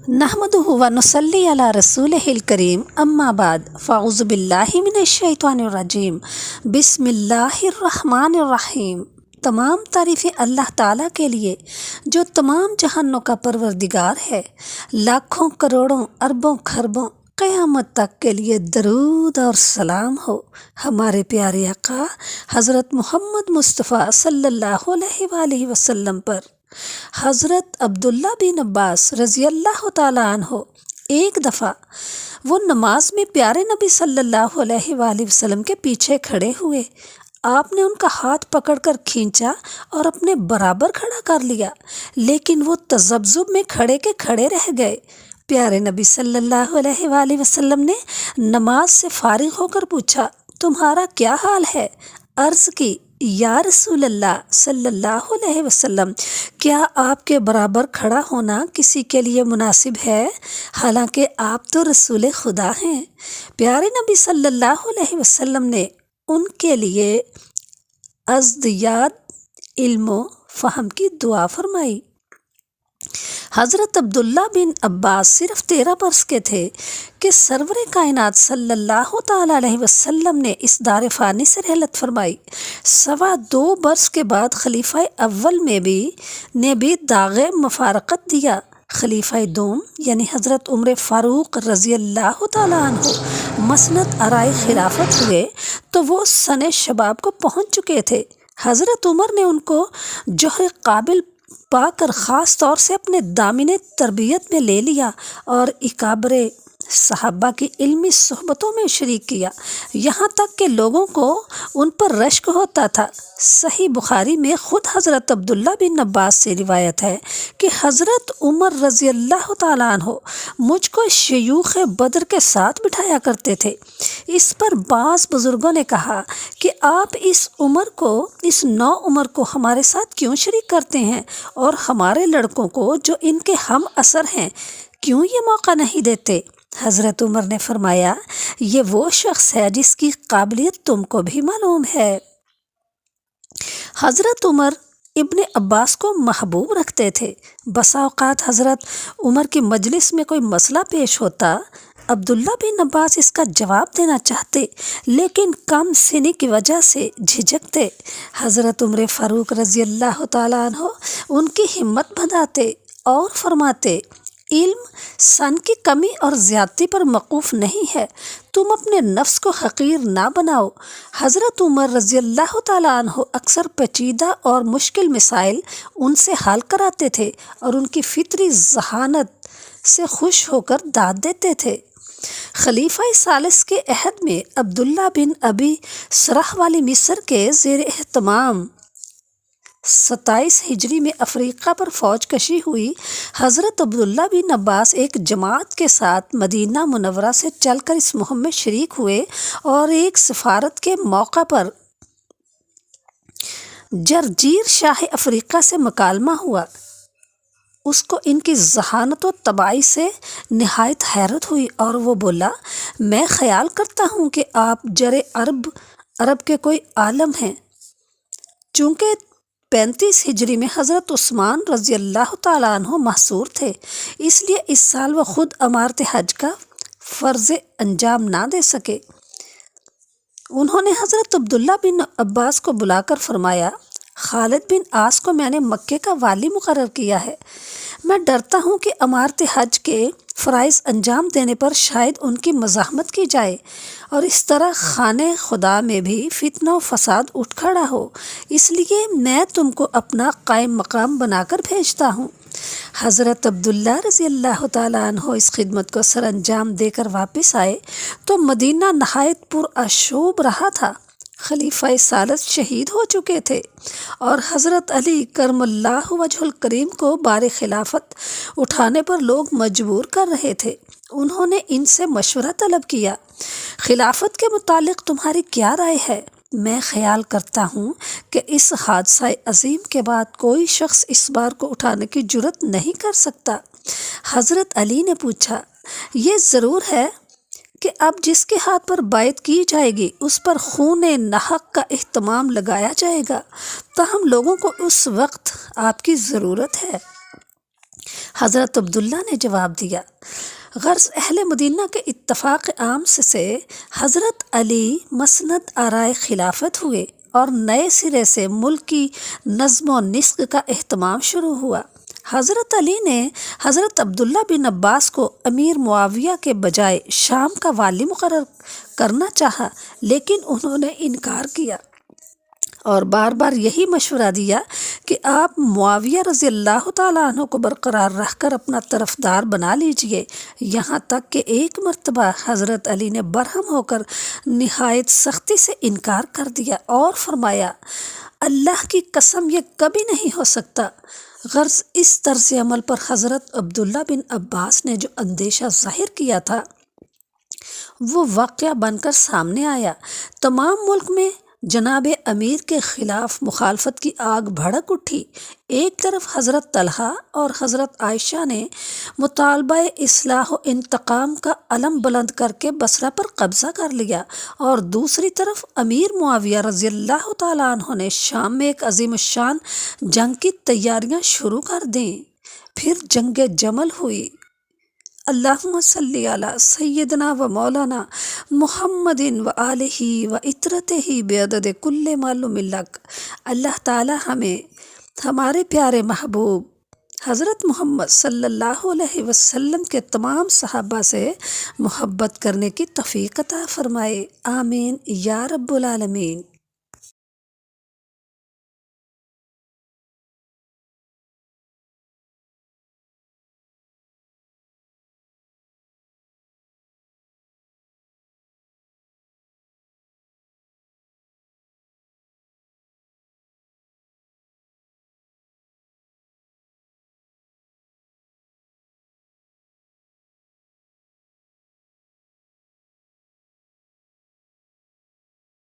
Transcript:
नहमदुहु व नुसल्ली अला रसूलिहिल करीम अम्मा बाद फ़अऊज़ु बिल्लाहि मिनश शैतानिर रजीम बिस्मिल्लाहिर रहमानिर रहीम। तमाम तारीफ़ें अल्लाह ताला के लिए जो तमाम जहानों का परवरदिगार है। लाखों करोड़ों अरबों खरबों क़यामत तक के लिए दरूद और सलाम हो हमारे प्यारे आका हज़रत मोहम्मद मुस्तफ़ा सल्लल्लाहु अलैहि वसल्लम पर। हज़रत अब्दुल्ला बिन अब्बास रज़ी अल्लाह ताला अन्हो एक दफ़ा वो नमाज में प्यारे नबी सल्लल्लाहु अलैहि वसल्लम के पीछे खड़े हुए। आपने उनका हाथ पकड़कर खींचा और अपने बराबर खड़ा कर लिया, लेकिन वो तज़ब्ज़ुब में खड़े के खड़े रह गए। प्यारे नबी सल्लल्लाहु अलैहि वसल्लम ने नमाज से फारिग होकर पूछा, तुम्हारा क्या हाल है? अर्ज़ की, या रसूल अल्लाह सल्लल्लाहु अलैहि वसल्लम, क्या आपके बराबर खड़ा होना किसी के लिए मुनासिब है, हालांकि आप तो रसूल खुदा हैं। प्यारे नबी सल्लल्लाहु अलैहि वसल्लम ने उनके लिए अज़दियाद इल्मो फ़हम की दुआ फरमाई। हज़रत अब्दुल्ला बिन अब्बास सिर्फ 13 बरस के थे कि सरवरे कायनात सल्लल्लाहु ताला अलैहि वसल्लम ने इस दार फ़ानी से रहलत फरमाई। 2.25 बरस के बाद खलीफा अव्वल में ने भी दाग़े मफ़ारक़त दिया। खलीफा दोम यानी हज़रत उमर फ़ारूक रज़ी अल्लाह ताला अन्हु मसनद आराए खिलाफत हुए तो वो सने शबाब को पहुँच चुके थे। हज़रत उमर ने उनको जोहर काबिल पाकर ख़ास तौर से अपने दामिने तरबियत में ले लिया और इकाबरे सहाबा की इल्मी सोहबतों में शरीक किया, यहाँ तक कि लोगों को उन पर रश्क होता था। सही बुखारी में ख़ुद हज़रत अब्दुल्ला बिन अब्बास से रिवायत है कि हज़रत उमर रज़ी अल्लाह ताला अन्हो मुझको शयूख़ बदर के साथ बिठाया करते थे। इस पर बाज़ बुज़ुर्गों ने कहा कि आप इस नौ उमर को हमारे साथ क्यों शरीक करते हैं और हमारे लड़कों को जो इनके हम असर हैं क्यों ये मौका नहीं देते? हज़रत उमर ने फरमाया, ये वो शख्स है जिसकी काबिलियत तुमको भी मालूम है। हज़रत उमर इब्ने अब्बास को महबूब रखते थे। बसा औक़ात हज़रत उमर की मजलिस में कोई मसला पेश होता, अब्दुल्ला बिन अब्बास इसका जवाब देना चाहते लेकिन कम सिनी की वजह से झिझकते। हज़रत उमर फ़ारूक रज़ी अल्लाह ताला अन्हो उनकी हिम्मत बंधाते और फरमाते, इल्म सन की कमी और ज़्यादती पर मौक़ूफ़ नहीं है, तुम अपने नफ्स को हक़ीर ना बनाओ। हज़रत उमर रज़ी अल्लाह ताला अन्हो अक्सर पेचीदा और मुश्किल मसाइल उनसे हल कराते थे और उनकी फ़ितरी ज़हानत से खुश होकर दाद देते थे। खलीफा सालिस के अहद में अब्दुल्ला बिन अबी सरह वाली मिस्र के ज़ेर एहतमाम 27 हिजरी में अफ्रीका पर फ़ौज कशी हुई। हज़रत अब्दुल्ला बिन अब्बास एक जमात के साथ मदीना मुनव्वरा से चलकर इस मुहिम में शरीक हुए और एक सफ़ारत के मौका पर जरजीर शाह अफ्रीका से मुकालमा हुआ। उसको इनकी ज़हानत व तबाही से निहायत हैरत हुई और वो बोला, मैं ख्याल करता हूँ कि आप जरे अरब के कोई आलम हैं। चूँकि 35 हिजरी में हज़रत उस्मान रज़ी अल्लाह ताला अन्हो महसूर थे, इसलिए इस साल वह ख़ुद अमारत हज का फ़र्ज़ अंजाम ना दे सके। उन्होंने हज़रत अब्दुल्ला बिन अब्बास को बुलाकर फरमाया, खालिद बिन आस को मैंने मक्के का वाली मुकर्रर किया है। मैं डरता हूँ कि अमारत हज के फ़राइज़ अंजाम देने पर शायद उनकी मज़ाहमत की जाए और इस तरह खाने खुदा में भी फितना व फसाद उठ खड़ा हो, इसलिए मैं तुमको अपना कायम मकाम बनाकर भेजता हूँ। हज़रत अब्दुल्ला रज़ी अल्लाह ताला अन्हो इस खिदमत को सर अंजाम देकर वापस आए तो मदीना नहायत पुरअशूब रहा था। खलीफा सालिस शहीद हो चुके थे और हज़रत अली करमुल्लाहु वजहुल करीम को बार खिलाफत उठाने पर लोग मजबूर कर रहे थे। उन्होंने इनसे मशवरा तलब किया, खिलाफत के मुतालिक तुम्हारी क्या राय है? मैं ख्याल करता हूँ कि इस हादसा अजीम के बाद कोई शख्स इस बार को उठाने की जुर्रत नहीं कर सकता। हज़रत अली ने पूछा, ये ज़रूर है कि अब जिसके हाथ पर बायत की जाएगी उस पर खून नाहक का इह्तिमाम लगाया जाएगा, ताहम लोगों को उस वक्त आपकी ज़रूरत है। حضرت عبداللہ نے جواب دیا، غرض اہل مدینہ کے اتفاق عام سے حضرت علی مسند آرائے خلافت ہوئے اور نئے سرے سے ملک کی نظم و نسق کا اہتمام شروع ہوا۔ حضرت علی نے حضرت عبداللہ بن عباس کو امیر معاویہ کے بجائے شام کا والی مقرر کرنا چاہا، لیکن انہوں نے انکار کیا اور بار بار یہی مشورہ دیا کہ آپ معاویہ رضی اللہ تعالیٰ عنہ کو برقرار رکھ کر اپنا طرفدار بنا لیجئے، یہاں تک کہ ایک مرتبہ حضرت علی نے برہم ہو کر نہایت سختی سے انکار کر دیا اور فرمایا، اللہ کی قسم یہ کبھی نہیں ہو سکتا۔ غرض اس طرز عمل پر حضرت عبداللہ بن عباس نے جو اندیشہ ظاہر کیا تھا وہ واقعہ بن کر سامنے آیا۔ تمام ملک میں جناب امیر کے خلاف مخالفت کی آگ بھڑک اٹھی۔ ایک طرف حضرت طلحہ اور حضرت عائشہ نے مطالبہ اصلاح و انتقام کا علم بلند کر کے بصرہ پر قبضہ کر لیا، اور دوسری طرف امیر معاویہ رضی اللہ تعالیٰ عنہ نے شام میں ایک عظیم الشان جنگ کی تیاریاں شروع کر دیں۔ پھر جنگ جمل ہوئی۔ اللہم صلی علی سیدنا و مولانا محمد و آلہ و اطرتہ بعدد کل معلوم لک۔ اللہ تعالی ہمیں ہمارے پیارے محبوب حضرت محمد صلی اللہ علیہ وسلم کے تمام صحابہ سے محبت کرنے کی توفیق عطا فرمائے، آمین یا رب العالمین۔